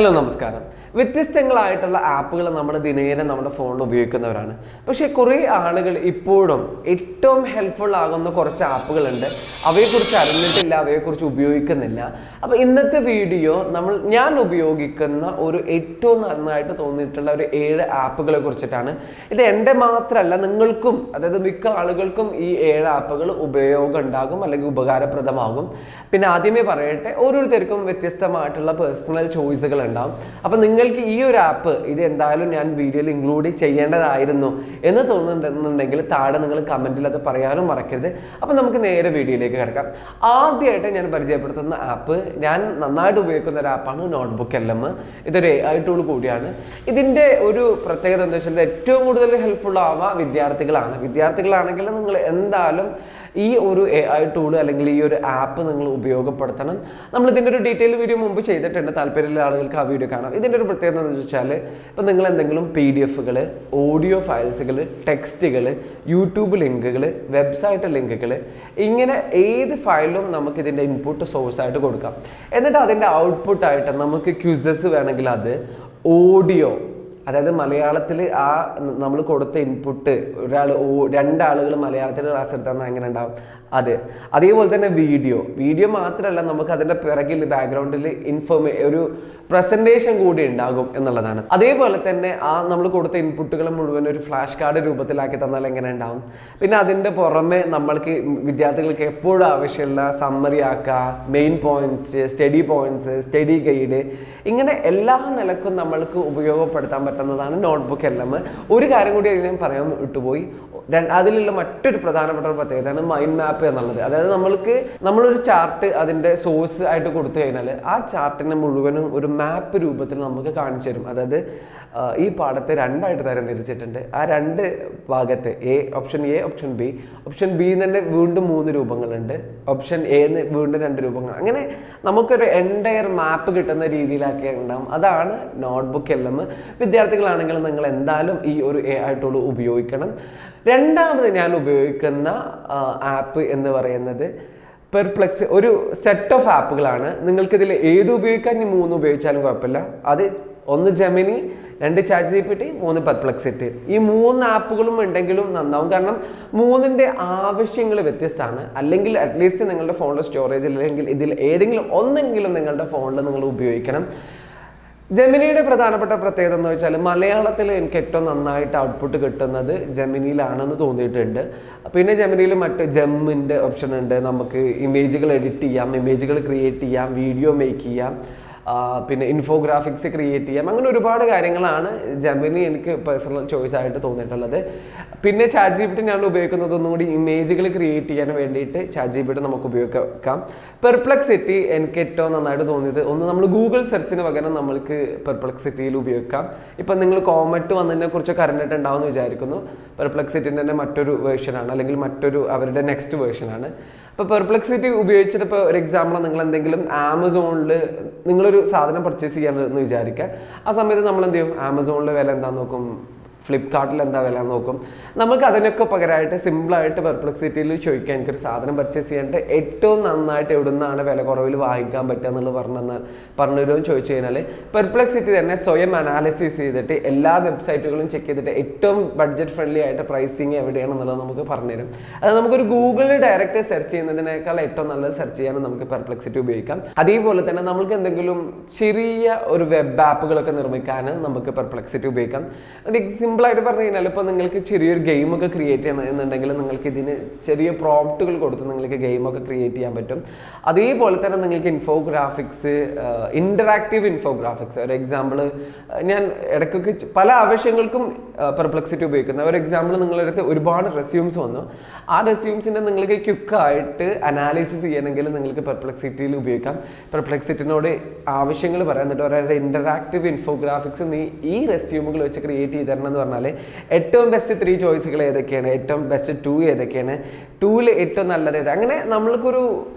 Hello നമസ്കാരം. വ്യത്യസ്തങ്ങളായിട്ടുള്ള ആപ്പുകൾ നമ്മൾ ദിനേന നമ്മുടെ ഫോണിൽ ഉപയോഗിക്കുന്നവരാണ്. പക്ഷേ കുറേ ആളുകൾ ഇപ്പോഴും ഏറ്റവും ഹെൽപ്ഫുൾ ആകുന്ന കുറച്ച് ആപ്പുകളുണ്ട്. അവയെക്കുറിച്ച് അറിഞ്ഞിട്ടില്ല, അവയെക്കുറിച്ച് ഉപയോഗിക്കുന്നില്ല. അപ്പോൾ ഇന്നത്തെ വീഡിയോ ഞാൻ ഉപയോഗിക്കുന്ന ഒരു ഏറ്റവും നന്നായിട്ട് തോന്നിയിട്ടുള്ള ഒരു 7 ആപ്പുകളെ കുറിച്ചിട്ടാണ്. ഇത് എൻ്റെ മാത്രമല്ല, നിങ്ങൾക്കും അതായത് മിക്ക ആളുകൾക്കും ഈ 7 ആപ്പുകൾ ഉപയോഗം ഉണ്ടാകും അല്ലെങ്കിൽ ഉപകാരപ്രദമാകും. പിന്നെ ആദ്യമേ പറയട്ടെ, ഓരോരുത്തർക്കും വ്യത്യസ്തമായിട്ടുള്ള പേഴ്സണൽ ചോയ്സുകൾ ഉണ്ടാവും. അപ്പം നിങ്ങൾക്ക് ഈ ഒരു ആപ്പ് ഇത് എന്തായാലും ഞാൻ വീഡിയോയിൽ ഇൻക്ലൂഡ് ചെയ്യേണ്ടതായിരുന്നു എന്ന് തോന്നുന്നുണ്ടെങ്കിൽ താഴെ നിങ്ങൾ കമൻറ്റിൽ അത് പറയാനും മറക്കരുത്. അപ്പം നമുക്ക് നേരെ വീഡിയോയിലേക്ക് കിടക്കാം. ആദ്യമായിട്ട് ഞാൻ പരിചയപ്പെടുത്തുന്ന ആപ്പ്, ഞാൻ നന്നായിട്ട് ഉപയോഗിക്കുന്ന ഒരു ആപ്പാണ് നോട്ട്ബുക്ക് LM. ഇതൊരു AI ടൂൾ കൂടിയാണ്. ഇതിൻ്റെ ഒരു പ്രത്യേകത എന്താ വെച്ചാൽ ഏറ്റവും കൂടുതൽ ഹെൽപ്ഫുൾ ആവുക വിദ്യാർത്ഥികളാണെങ്കിൽ നിങ്ങൾ എന്തായാലും ഈ ഒരു AI ടൂൾ അല്ലെങ്കിൽ ഈ ഒരു ആപ്പ് നിങ്ങൾ ഉപയോഗപ്പെടുത്തണം. നമ്മൾ ഇതിൻ്റെ ഒരു ഡീറ്റെയിൽ വീഡിയോ മുമ്പ് ചെയ്തിട്ടുണ്ട്. താല്പര്യമുള്ള ആളുകൾക്ക് ആ വീഡിയോ കാണാം. ഇതിൻ്റെ ഒരു പ്രത്യേകത എന്ന് വെച്ചാൽ ഇപ്പം നിങ്ങൾ എന്തെങ്കിലും PDF-കൾ, ഓഡിയോ ഫയൽസുകൾ, ടെക്സ്റ്റുകൾ, യൂട്യൂബ് ലിങ്കുകൾ, വെബ്സൈറ്റ് ലിങ്കുകൾ, ഇങ്ങനെ ഏത് ഫയലും നമുക്ക് ഇതിൻ്റെ ഇൻപുട്ട് സോഴ്സായിട്ട് കൊടുക്കാം. എന്നിട്ട് അതിൻ്റെ ഔട്ട്പുട്ടായിട്ട് നമുക്ക് ക്വിസസ് വേണമെങ്കിൽ അത്, ഓഡിയോ അതായത് മലയാളത്തിൽ ആ നമ്മൾ കൊടുത്ത ഇൻപുട്ട് രണ്ടാളുകൾ മലയാളത്തിൽ ക്ലാസ് എടുത്താൽ എങ്ങനെ ഉണ്ടാവും അത്. അതേപോലെ തന്നെ വീഡിയോ മാത്രമല്ല, നമുക്ക് അതിൻ്റെ പിറകിൽ ബാക്ക്ഗ്രൗണ്ടിൽ ഒരു പ്രസൻറ്റേഷൻ കൂടി ഉണ്ടാകും എന്നുള്ളതാണ്. അതേപോലെ തന്നെ ആ നമ്മൾ കൊടുത്ത ഇൻപുട്ടുകൾ മുഴുവൻ ഒരു ഫ്ലാഷ് കാർഡ് രൂപത്തിലാക്കി തന്നാൽ എങ്ങനെ ഉണ്ടാവും. പിന്നെ അതിൻ്റെ പുറമെ നമ്മൾക്ക് വിദ്യാർത്ഥികൾക്ക് എപ്പോഴും ആവശ്യമുള്ള സമ്മറി ആക്കുക, main points, study points, study guide, ഇങ്ങനെ എല്ലാ നിലക്കും നമ്മൾക്ക് ഉപയോഗപ്പെടുത്താൻ പറ്റുന്നതാണ് നോട്ട്ബുക്ക് LM. ഒരു കാര്യം കൂടി ഞാൻ പറയാൻ വിട്ടുപോയി. അതിലുള്ള മറ്റൊരു പ്രധാനപ്പെട്ട ഒരു പ്രത്യേകതയാണ് മൈൻഡ് മാപ്പ് എന്നുള്ളത്. അതായത് നമ്മളൊരു ചാർട്ട് അതിൻ്റെ സോഴ്സ് ആയിട്ട് കൊടുത്തു കഴിഞ്ഞാൽ ആ ചാർട്ടിനെ മുഴുവനും ഒരു മാപ്പ് രൂപത്തിൽ നമുക്ക് കാണിച്ചു തരും. അതായത് ഈ പാഠത്തെ 2 ആയിട്ട് തരം തിരിച്ചിട്ടുണ്ട്. ആ 2 ഭാഗത്തെ ഓപ്ഷൻ എ, ഓപ്ഷൻ ബി തന്നെ വീണ്ടും 3 രൂപങ്ങളുണ്ട്, ഓപ്ഷൻ എന്ന് വീണ്ടും 2 രൂപങ്ങൾ, അങ്ങനെ നമുക്കൊരു എൻറ്റയർ മാപ്പ് കിട്ടുന്ന രീതിയിലാക്കി ഉണ്ടാവും. അതാണ് നോട്ട്ബുക്ക് LM. വിദ്യാർത്ഥികളാണെങ്കിൽ നിങ്ങൾ എന്തായാലും ഈ ഒരു AI ടൂൾ ഉപയോഗിക്കണം. രണ്ടാമത് ഞാൻ ഉപയോഗിക്കുന്ന ആപ്പ് എന്ന് പറയുന്നത് പെർപ്ലെക്സ്. ഒരു സെറ്റ് ഓഫ് ആപ്പുകളാണ്. നിങ്ങൾക്കിതിൽ ഏത് ഉപയോഗിക്കാൻ, 3 ഉപയോഗിച്ചാലും കുഴപ്പമില്ല. അത് 1 ജെമിനി, 2 ChatGPT, 3 പെർപ്ലെക്സിറ്റി. ഈ 3 ആപ്പുകളും ഉണ്ടെങ്കിലും നന്നാവും. കാരണം 3ൻ്റെ ആവശ്യങ്ങൾ വ്യത്യസ്തമാണ്. അല്ലെങ്കിൽ അറ്റ്ലീസ്റ്റ് നിങ്ങളുടെ ഫോണിൽ സ്റ്റോറേജ് അല്ലെങ്കിൽ ഇതിൽ ഏതെങ്കിലും ഒന്നെങ്കിലും നിങ്ങളുടെ ഫോണിൽ നിങ്ങൾ ഉപയോഗിക്കണം. ജെമിനിയുടെ പ്രധാനപ്പെട്ട പ്രത്യേകത എന്ന് വെച്ചാൽ മലയാളത്തിൽ എനിക്ക് ഏറ്റവും നന്നായിട്ട് ഔട്ട്പുട്ട് കിട്ടുന്നത് ജെമിനിയിലാണെന്ന് തോന്നിയിട്ടുണ്ട്. പിന്നെ ജെമിനിയിൽ മറ്റ് ജെമ്മിൻ്റെ ഓപ്ഷൻ ഉണ്ട്. നമുക്ക് ഇമേജുകൾ എഡിറ്റ് ചെയ്യാം, ഇമേജുകൾ ക്രിയേറ്റ് ചെയ്യാം, വീഡിയോ മേക്ക് ചെയ്യാം, പിന്നെ ഇൻഫോഗ്രാഫിക്സ് ക്രിയേറ്റ് ചെയ്യാം. അങ്ങനെ ഒരുപാട് കാര്യങ്ങളാണ് ജെമിനി എനിക്ക് പേഴ്സണൽ ചോയ്സ് ആയിട്ട് തോന്നിയിട്ടുള്ളത്. പിന്നെ ChatGPT ഞാൻ ഉപയോഗിക്കുന്നത് ഒന്നുകൂടി ഇമേജുകൾ ക്രിയേറ്റ് ചെയ്യാൻ വേണ്ടിയിട്ട് ChatGPT നമുക്ക് ഉപയോഗിക്കാം. പെർപ്ലെക്സിറ്റി എനിക്ക് ഏറ്റവും നന്നായിട്ട് തോന്നിയത്, നമ്മൾ ഗൂഗിൾ സെർച്ചിന് പകരം നമ്മൾക്ക് പെർപ്ലെക്സിറ്റിയിൽ ഉപയോഗിക്കാം. ഇപ്പം നിങ്ങൾ കോമറ്റ് വന്നതിനെ കുറിച്ചൊക്കെ അറിഞ്ഞിട്ടുണ്ടാവും എന്ന് വിചാരിക്കുന്നു. പെർപ്ലെക്സിറ്റിൻ്റെ തന്നെ മറ്റൊരു വേർഷനാണ്, അല്ലെങ്കിൽ അവരുടെ നെക്സ്റ്റ് വേർഷനാണ്. ഇപ്പോൾ പെർപ്ലെക്സിറ്റി ഉപയോഗിച്ചിട്ട് ഇപ്പോൾ ഒരു എക്സാമ്പിൾ, നിങ്ങൾ എന്തെങ്കിലും ആമസോണിൽ നിങ്ങളൊരു സാധനം പർച്ചേസ് ചെയ്യാമെന്ന് വിചാരിക്കുക. ആ സമയത്ത് നമ്മൾ എന്ത് ചെയ്യും, ആമസോണിൽ വില എന്താണെന്ന് നോക്കും, ഫ്ലിപ്കാർട്ടിൽ എന്താ വില നോക്കും. നമുക്ക് അതിനൊക്കെ പകരമായിട്ട് സിമ്പിളായിട്ട് പെർപ്ലെക്സിറ്റിയിൽ ചോദിക്കാൻ, എനിക്കൊരു സാധനം പർച്ചേസ് ചെയ്യാനായിട്ട് ഏറ്റവും നന്നായിട്ട് എവിടെ നിന്നാണ് വില കുറവിൽ വാങ്ങിക്കാൻ പറ്റുക എന്നുള്ളത് പറഞ്ഞുതരുമെന്ന് ചോദിച്ചു കഴിഞ്ഞാൽ പെർപ്ലെക്സിറ്റി തന്നെ സ്വയം അനാലിസിസ് ചെയ്തിട്ട് എല്ലാ വെബ്സൈറ്റുകളും ചെക്ക് ചെയ്തിട്ട് ഏറ്റവും ബഡ്ജറ്റ് ഫ്രണ്ട്ലി ആയിട്ട് പ്രൈസിങ് എവിടെയാണെന്നുള്ളത് നമുക്ക് പറഞ്ഞുതരും. അത് നമുക്കൊരു ഗൂഗിളിൽ ഡയറക്റ്റ് സെർച്ച് ചെയ്യുന്നതിനേക്കാൾ ഏറ്റവും നല്ലത് സെർച്ച് ചെയ്യാനും നമുക്ക് പെർപ്ലെക്സിറ്റി ഉപയോഗിക്കാം. അതേപോലെ തന്നെ നമുക്ക് എന്തെങ്കിലും ചെറിയ ഒരു വെബ് ആപ്പുകളൊക്കെ നിർമ്മിക്കാനും നമുക്ക് പെർപ്ലെക്സിറ്റി ഉപയോഗിക്കാം. സിമ്പിളായിട്ട് പറഞ്ഞു കഴിഞ്ഞാൽ ഇപ്പോൾ നിങ്ങൾക്ക് ചെറിയൊരു ഗെയിമൊക്കെ ക്രിയേറ്റ് ചെയ്യണം എന്നുണ്ടെങ്കിൽ നിങ്ങൾക്ക് ഇതിന് ചെറിയ പ്രോംപ്റ്റുകൾ കൊടുത്ത് നിങ്ങൾക്ക് ഗെയിമൊക്കെ ക്രിയേറ്റ് ചെയ്യാൻ പറ്റും. അതേപോലെ തന്നെ നിങ്ങൾക്ക് ഇൻഫോഗ്രാഫിക്സ്, ഇൻറ്ററാക്റ്റീവ് ഇൻഫോഗ്രാഫിക്സ്, ഒരു എക്സാമ്പിൾ ഞാൻ ഇടയ്ക്കൊക്കെ പല ആവശ്യങ്ങൾക്കും പെർപ്ലെക്സിറ്റി ഉപയോഗിക്കുന്നത്. ഒരു എക്സാമ്പിൾ, നിങ്ങളുടെ അടുത്ത് ഒരുപാട് റെസ്യൂംസ് വന്നു, ആ റെസ്യൂംസിനെ നിങ്ങൾക്ക് ക്വിക്കായിട്ട് അനാലിസിസ് ചെയ്യണമെങ്കിൽ നിങ്ങൾക്ക് പെർപ്ലെക്സിറ്റിയിൽ ഉപയോഗിക്കാം. പെർപ്ലെക്സിറ്റിനോട് ആവശ്യങ്ങൾ പറയാം, എന്നിട്ട് അവരുടെ ഇൻറ്ററാക്റ്റീവ് ഇൻഫോഗ്രാഫിക്സ് നീ ഈ റെസ്യൂമുകൾ വെച്ച് ക്രിയേറ്റ് ചെയ്ത് തരണം എന്ന് പറഞ്ഞാൽ ഏറ്റവും ബെസ്റ്റ് 3 ചോയ്സുകൾ ഏതൊക്കെയാണ്, ഏറ്റവും ബെസ്റ്റ് 2 ഏതൊക്കെയാണ്, 2ൽ ഏറ്റവും നല്ലത് ഏത്, അങ്ങനെ നമ്മൾക്കൊരു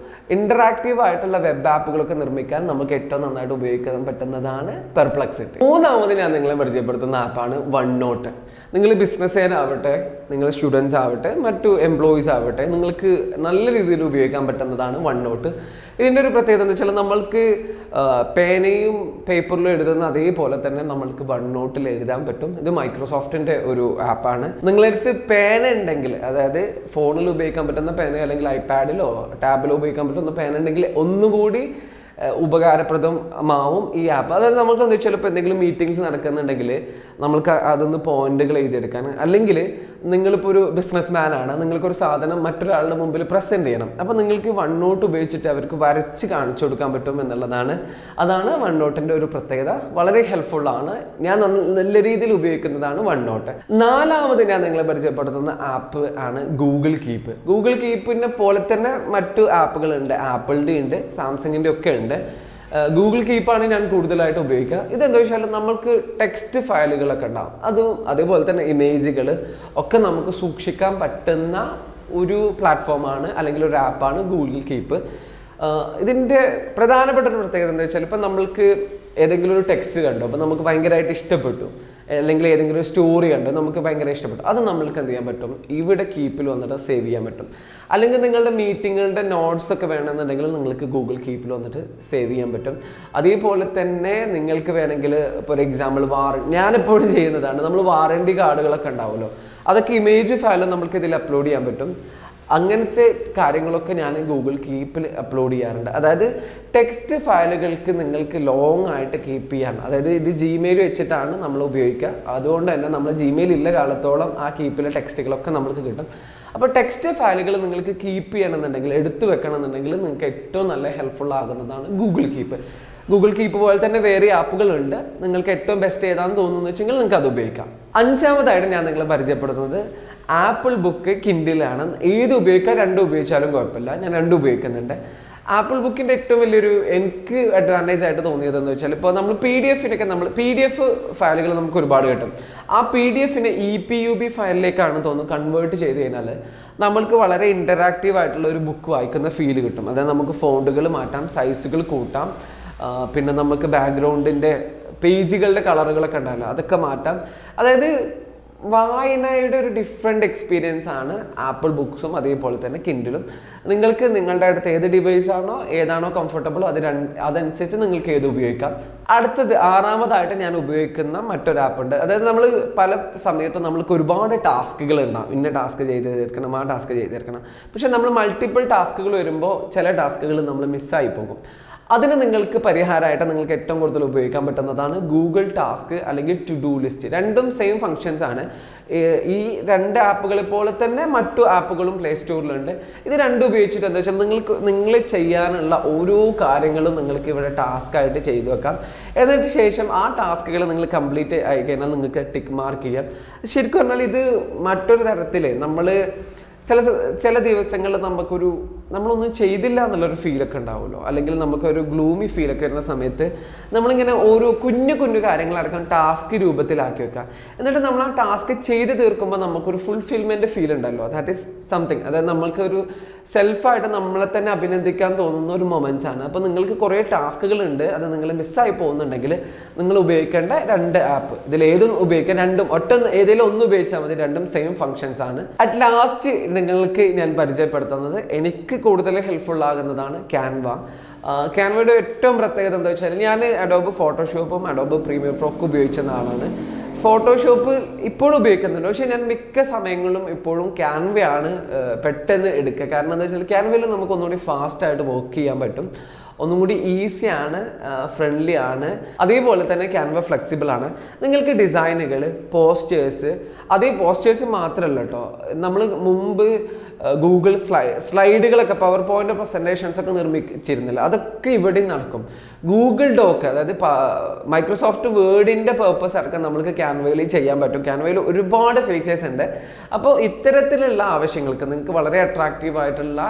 ഇന്ററാക്റ്റീവ് ആയിട്ടുള്ള വെബ് ആപ്പുകളൊക്കെ നിർമ്മിക്കാൻ നമുക്ക് ഏറ്റവും നന്നായിട്ട് ഉപയോഗിക്കാൻ പറ്റുന്നതാണ് പെർപ്ലെക്സിറ്റി. മൂന്നാമത് ഞാൻ നിങ്ങളെ പരിചയപ്പെടുത്തുന്ന ആപ്പാണ് OneNote. നിങ്ങൾ ബിസിനസ്സുകാരാവട്ടെ, നിങ്ങൾ സ്റ്റുഡൻസ് ആവട്ടെ, മറ്റു എംപ്ലോയീസ് ആവട്ടെ, നിങ്ങൾക്ക് നല്ല രീതിയിൽ ഉപയോഗിക്കാൻ പറ്റുന്നതാണ് OneNote. ഇതിൻ്റെ ഒരു പ്രത്യേകത എന്ന് വെച്ചാൽ നമ്മൾക്ക് പേനയും പേപ്പറിലും എഴുതുന്ന അതേപോലെ തന്നെ നമ്മൾക്ക് വൺ നോട്ടിൽ എഴുതാൻ പറ്റും. ഇത് മൈക്രോസോഫ്റ്റിൻ്റെ ഒരു ആപ്പാണ്. നിങ്ങളടുത്ത് പേന ഉണ്ടെങ്കിൽ, അതായത് ഫോണിൽ ഉപയോഗിക്കാൻ പറ്റുന്ന പേന അല്ലെങ്കിൽ ഐപാഡിലോ ടാബിലോ ഉപയോഗിക്കാൻ പറ്റുന്ന പേന ഉണ്ടെങ്കിൽ ഒന്നുകൂടി ഉപകാരപ്രദമാവും ഈ ആപ്പ്. അതായത് നമുക്ക് എന്താ വെച്ചാൽ ഇപ്പോൾ എന്തെങ്കിലും മീറ്റിംഗ്സ് നടക്കുന്നുണ്ടെങ്കിൽ നമ്മൾക്ക് അതൊന്ന് പോയിന്റുകൾ എഴുതിയെടുക്കാൻ, അല്ലെങ്കിൽ നിങ്ങളിപ്പോൾ ഒരു ബിസിനസ് മാൻ ആണ്, നിങ്ങൾക്കൊരു സാധനം മറ്റൊരാളുടെ മുമ്പിൽ പ്രസൻറ്റ് ചെയ്യണം. അപ്പോൾ നിങ്ങൾക്ക് വൺ നോട്ട് ഉപയോഗിച്ചിട്ട് അവർക്ക് വരച്ച് കാണിച്ചു കൊടുക്കാൻ പറ്റും എന്നുള്ളതാണ്. അതാണ് വൺ നോട്ടിൻ്റെ ഒരു പ്രത്യേകത. വളരെ ഹെൽപ്ഫുള്ളാണ്. ഞാൻ നല്ല രീതിയിൽ ഉപയോഗിക്കുന്നതാണ് വൺ നോട്ട്. നാലാമത് ഞാൻ നിങ്ങളെ പരിചയപ്പെടുത്തുന്ന ആപ്പ് ആണ് ഗൂഗിൾ കീപ്പ്. ഗൂഗിൾ കീപ്പിനെ പോലെ തന്നെ മറ്റു ആപ്പുകളുണ്ട്. ആപ്പിളിൻ്റെ ഉണ്ട്, സാംസങ്ങിൻ്റെ ഒക്കെ ഉണ്ട്. ഗൂഗിൾ കീപ്പാണ് ഞാൻ കൂടുതലായിട്ട് ഉപയോഗിക്കുക. ഇതെന്താ വെച്ചാൽ നമ്മൾക്ക് ടെക്സ്റ്റ് ഫയലുകളൊക്കെ ഉണ്ടാവും, അതും അതേപോലെ തന്നെ ഇമേജുകൾ ഒക്കെ നമുക്ക് സൂക്ഷിക്കാൻ പറ്റുന്ന ഒരു പ്ലാറ്റ്ഫോമാണ് അല്ലെങ്കിൽ ഒരു ആപ്പാണ് ഗൂഗിൾ കീപ്പ്. ഇതിൻ്റെ പ്രധാനപ്പെട്ട ഒരു പ്രത്യേകത എന്താ വെച്ചാൽ ഇപ്പം നമ്മൾക്ക് ഏതെങ്കിലും ഒരു ടെക്സ്റ്റ് കണ്ടു, അപ്പോൾ നമുക്ക് ഭയങ്കരമായിട്ട് ഇഷ്ടപ്പെട്ടു, അല്ലെങ്കിൽ ഏതെങ്കിലും ഒരു സ്റ്റോറി കണ്ടു നമുക്ക് ഭയങ്കര ഇഷ്ടപ്പെട്ടു, അത് നമ്മൾക്ക് എന്ത് ചെയ്യാൻ പറ്റും, ഇവിടെ കീപ്പിൽ വന്നിട്ട് സേവ് ചെയ്യാൻ പറ്റും. അല്ലെങ്കിൽ നിങ്ങളുടെ മീറ്റിങ്ങുകളുടെ നോട്ട്സ് ഒക്കെ വേണമെന്നുണ്ടെങ്കിൽ നിങ്ങൾക്ക് ഗൂഗിൾ കീപ്പിൽ വന്നിട്ട് സേവ് ചെയ്യാൻ പറ്റും. അതേപോലെ തന്നെ നിങ്ങൾക്ക് വേണമെങ്കിൽ ഫോർ എക്സാമ്പിൾ ഞാനെപ്പോഴും ചെയ്യുന്നതാണ്, നമ്മൾ വാറണ്ടി കാർഡുകളൊക്കെ ഉണ്ടാവുമല്ലോ, അതൊക്കെ ഇമേജ് ഫയലും നമുക്ക് ഇതിൽ അപ്ലോഡ് ചെയ്യാൻ പറ്റും. അങ്ങനത്തെ കാര്യങ്ങളൊക്കെ ഞാൻ ഗൂഗിൾ കീപ്പിൽ അപ്ലോഡ് ചെയ്യാറുണ്ട്. അതായത് ടെക്സ്റ്റ് ഫയലുകൾക്ക് നിങ്ങൾക്ക് ലോങ് ആയിട്ട് കീപ്പ് ചെയ്യാൻ, അതായത് ഇത് ജിമെയിൽ വെച്ചിട്ടാണ് നമ്മൾ ഉപയോഗിക്കുക. അതുകൊണ്ട് തന്നെ നമ്മൾ ജിമെയിൽ ഇല്ല കാലത്തോളം ആ കീപ്പിലെ ടെക്സ്റ്റുകളൊക്കെ നമുക്ക് കിട്ടും. അപ്പോൾ ടെക്സ്റ്റ് ഫയലുകൾ നിങ്ങൾക്ക് കീപ്പ് ചെയ്യണമെന്നുണ്ടെങ്കിൽ, എടുത്തു വെക്കണമെന്നുണ്ടെങ്കിൽ നിങ്ങൾക്ക് ഏറ്റവും നല്ല ഹെൽപ്ഫുൾ ആകുന്നതാണ് ഗൂഗിൾ കീപ്പ്. ഗൂഗിൾ കീപ്പ് പോലെ തന്നെ വേറെ ആപ്പുകളുണ്ട്. നിങ്ങൾക്ക് ഏറ്റവും ബെസ്റ്റ് ഏതാണെന്ന് തോന്നുന്നു വെച്ചെങ്കിൽ നിങ്ങൾക്ക് അത് ഉപയോഗിക്കാം. അഞ്ചാമതായിട്ട് ഞാൻ നിങ്ങളെ പരിചയപ്പെടുത്തുന്നത് ആപ്പിൾ ബുക്ക് കിൻഡിലാണ്. ഏത് ഉപയോഗിക്കാം, രണ്ടും ഉപയോഗിച്ചാലും കുഴപ്പമില്ല. ഞാൻ രണ്ടും ഉപയോഗിക്കുന്നുണ്ട്. ആപ്പിൾ ബുക്കിൻ്റെ ഏറ്റവും വലിയൊരു എനിക്ക് അഡ്വാൻറ്റേജ് ആയിട്ട് തോന്നിയതെന്ന് വെച്ചാൽ ഇപ്പോൾ നമ്മൾ PDF ഫയലുകൾ നമുക്ക് ഒരുപാട് കിട്ടും. ആ PDF EPUB ഫയലിലേക്കാണ് തോന്നുന്നു കൺവേർട്ട് ചെയ്ത് കഴിഞ്ഞാൽ നമ്മൾക്ക് വളരെ ഇൻറ്ററാക്റ്റീവ് ആയിട്ടുള്ള ഒരു ബുക്ക് വായിക്കുന്ന ഫീൽ കിട്ടും. അതായത് നമുക്ക് ഫോണ്ടുകൾ മാറ്റാം, സൈസുകൾ കൂട്ടാം, പിന്നെ നമുക്ക് ബാക്ക്ഗ്രൗണ്ടിൻ്റെ പേജുകളുടെ കളറുകളൊക്കെ ഉണ്ടാവില്ല അതൊക്കെ മാറ്റാം. അതായത് വായനയുടെ ഒരു ഡിഫറെൻ്റ് എക്സ്പീരിയൻസ് ആണ് ആപ്പിൾ ബുക്സും അതേപോലെ തന്നെ കിൻഡിലും. നിങ്ങൾക്ക് നിങ്ങളുടെ അടുത്ത് ഏത് ഡിവൈസാണോ ഏതാണോ കംഫർട്ടബിൾ അതനുസരിച്ച് നിങ്ങൾക്ക് ഏത് ഉപയോഗിക്കാം. അടുത്തത് ആറാമതായിട്ട് ഞാൻ ഉപയോഗിക്കുന്ന മറ്റൊരു ആപ്പുണ്ട്. അതായത് നമ്മൾ പല സമയത്തും നമ്മൾക്ക് ഒരുപാട് ടാസ്കുകൾ ഉണ്ടാവും, ഇന്ന ടാസ്ക് ചെയ്ത് തീർക്കണം, ആ ടാസ്ക് ചെയ്ത് തീർക്കണം. പക്ഷെ നമ്മൾ മൾട്ടിപ്പിൾ ടാസ്കുകൾ വരുമ്പോൾ ചില ടാസ്കുകൾ നമ്മൾ മിസ്സായി പോകും. അതിന് നിങ്ങൾക്ക് പരിഹാരമായിട്ട് നിങ്ങൾക്ക് ഏറ്റവും കൂടുതൽ ഉപയോഗിക്കാൻ പറ്റുന്നതാണ് ഗൂഗിൾ ടാസ്ക് അല്ലെങ്കിൽ ടു ഡു ലിസ്റ്റ്. രണ്ടും സെയിം ഫങ്ഷൻസ് ആണ്. ഈ രണ്ട് ആപ്പുകളെ പോലെ തന്നെ മറ്റു ആപ്പുകളും പ്ലേ സ്റ്റോറിലുണ്ട്. ഇത് രണ്ടും ഉപയോഗിച്ചിട്ട് എന്താ വെച്ചാൽ നിങ്ങൾ ചെയ്യാനുള്ള ഓരോ കാര്യങ്ങളും നിങ്ങൾക്ക് ഇവിടെ ടാസ്ക് ആയിട്ട് ചെയ്തു വെക്കാം. എന്നിട്ട് ശേഷം ആ ടാസ്കുകൾ നിങ്ങൾ കംപ്ലീറ്റ് ആയി കഴിഞ്ഞാൽ നിങ്ങൾക്ക് ടിക്ക് മാർക്ക് ചെയ്യാം. ശരിക്കും പറഞ്ഞാൽ ഇത് മറ്റൊരു തരത്തിൽ ചില ദിവസങ്ങളിൽ നമ്മളൊന്നും ചെയ്തില്ല എന്നുള്ളൊരു ഫീലൊക്കെ ഉണ്ടാവുമല്ലോ, അല്ലെങ്കിൽ നമുക്കൊരു ഗ്ലൂമി ഫീലൊക്കെ വരുന്ന സമയത്ത് നമ്മളിങ്ങനെ ഓരോ കുഞ്ഞു കാര്യങ്ങളടക്കം ടാസ്ക് രൂപത്തിലാക്കി വെക്കുക. എന്നിട്ട് നമ്മൾ ആ ടാസ്ക് ചെയ്ത് തീർക്കുമ്പോൾ നമുക്കൊരു ഫുൾഫിൽമെൻറ്റ് ഫീൽ ഉണ്ടല്ലോ, ദാറ്റ് ഈസ് സംതിങ്. അതായത് നമ്മൾക്കൊരു സെൽഫായിട്ട് നമ്മളെ തന്നെ അഭിനന്ദിക്കാൻ തോന്നുന്ന ഒരു മൊമെൻറ്റ്സ് ആണ്. അപ്പോൾ നിങ്ങൾക്ക് കുറേ ടാസ്കുകളുണ്ട്, അത് നിങ്ങൾ മിസ്സായി പോകുന്നുണ്ടെങ്കിൽ നിങ്ങൾ ഉപയോഗിക്കേണ്ട രണ്ട് ആപ്പ്, ഇതിലേതും ഉപയോഗിക്കാം. രണ്ടും ഏതെങ്കിലും ഒന്ന് ഉപയോഗിച്ചാൽ മതി, രണ്ടും സെയിം ഫങ്ഷൻസ് ആണ്. അറ്റ് ലാസ്റ്റ് നിങ്ങൾക്ക് ഞാൻ പരിചയപ്പെടുത്തുന്നത് എനിക്ക് കൂടുതൽ ഹെൽപ്ഫുൾ ആകുന്നതാണ് ക്യാൻവ. ക്യാൻവയുടെ ഏറ്റവും പ്രത്യേകത എന്താ വെച്ചാൽ ഞാൻ അഡോബ് ഫോട്ടോഷോപ്പും അഡോബ് പ്രീമിയർ പ്രോ ഒക്കെ ഉപയോഗിച്ചിരുന്ന ആളാണ്. ഫോട്ടോഷോപ്പ് ഇപ്പോഴും ഉപയോഗിക്കുന്നുണ്ട്, പക്ഷേ ഞാൻ മിക്ക സമയങ്ങളിലും ഇപ്പോഴും ക്യാൻവയാണ് പെട്ടെന്ന് എടുക്കുക. കാരണം എന്താ വെച്ചാൽ ക്യാൻവയിൽ നമുക്ക് ഒന്നുകൂടി ഫാസ്റ്റായിട്ട് വർക്ക് ചെയ്യാൻ പറ്റും, ഒന്നും കൂടി ഈസിയാണ്, ഫ്രണ്ട്ലി ആണ്. അതേപോലെ തന്നെ ക്യാൻവ ഫ്ലെക്സിബിൾ ആണ്. നിങ്ങൾക്ക് ഡിസൈനുകൾ, പോസ്റ്റേഴ്സ് മാത്രമല്ല കേട്ടോ, നമ്മൾ മുമ്പ് ഗൂഗിൾ സ്ലൈഡുകളൊക്കെ പവർ പോയിന്റ് പ്രസൻറ്റേഷൻസ് ഒക്കെ നിർമ്മിച്ചിരുന്നില്ല, അതൊക്കെ ഇവിടെയും നടക്കും. ഗൂഗിൾ ഡോക്ക്, അതായത് മൈക്രോസോഫ്റ്റ് വേർഡിൻ്റെ പേർപ്പസ് അടക്കം നമുക്ക് ക്യാൻവയിൽ ചെയ്യാൻ പറ്റും. ക്യാൻവയിൽ ഒരുപാട് ഫീച്ചേഴ്സ് ഉണ്ട്. അപ്പോൾ ഇത്തരത്തിലുള്ള ആവശ്യങ്ങൾക്ക് നിങ്ങൾക്ക് വളരെ അട്രാക്റ്റീവ് ആയിട്ടുള്ള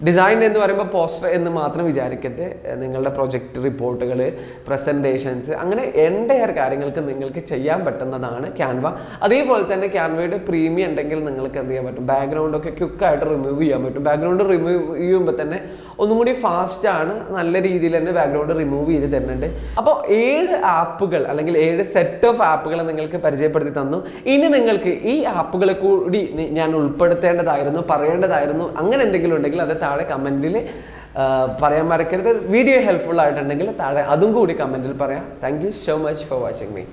ഡിസൈൻ എന്ന് പറയുമ്പോൾ പോസ്റ്റർ എന്ന് മാത്രം വിചാരിക്കട്ടെ, നിങ്ങളുടെ പ്രൊജക്റ്റ് റിപ്പോർട്ടുകൾ, പ്രസൻറ്റേഷൻസ്, അങ്ങനെ എൻ്റയർ കാര്യങ്ങൾക്ക് നിങ്ങൾക്ക് ചെയ്യാൻ പറ്റുന്നതാണ് ക്യാൻവ. അതേപോലെ തന്നെ ക്യാൻവയുടെ പ്രീമിയം ഉണ്ടെങ്കിൽ നിങ്ങൾക്ക് എന്ത് ചെയ്യാൻ പറ്റും, ബാക്ക്ഗ്രൗണ്ടൊക്കെ ക്വിക്കായിട്ട് റിമൂവ് ചെയ്യാൻ പറ്റും. ബാക്ക്ഗ്രൗണ്ട് റിമൂവ് ചെയ്യുമ്പോൾ തന്നെ ഒന്നും കൂടി ഫാസ്റ്റാണ്, നല്ല രീതിയിൽ തന്നെ ബാക്ക്ഗ്രൗണ്ട് റിമൂവ് ചെയ്ത് തരുന്നുണ്ട്. അപ്പോൾ 7 ആപ്പുകൾ അല്ലെങ്കിൽ 7 സെറ്റ് ഓഫ് ആപ്പുകൾ നിങ്ങൾക്ക് പരിചയപ്പെടുത്തി തന്നു. ഇനി നിങ്ങൾക്ക് ഈ ആപ്പുകളെ കൂടി ഞാൻ ഉൾപ്പെടുത്തേണ്ടതായിരുന്നു, പറയേണ്ടതായിരുന്നു, അങ്ങനെ എന്തെങ്കിലും ഉണ്ടെങ്കിൽ അത് താഴെ കമൻറ്റിൽ പറയാൻ മറക്കരുത്. വീഡിയോ ഹെൽപ്ഫുൾ ആയിട്ടുണ്ടെങ്കിൽ താഴെ അതും കൂടി കമൻറ്റിൽ പറയാം. Thank you so much for watching me.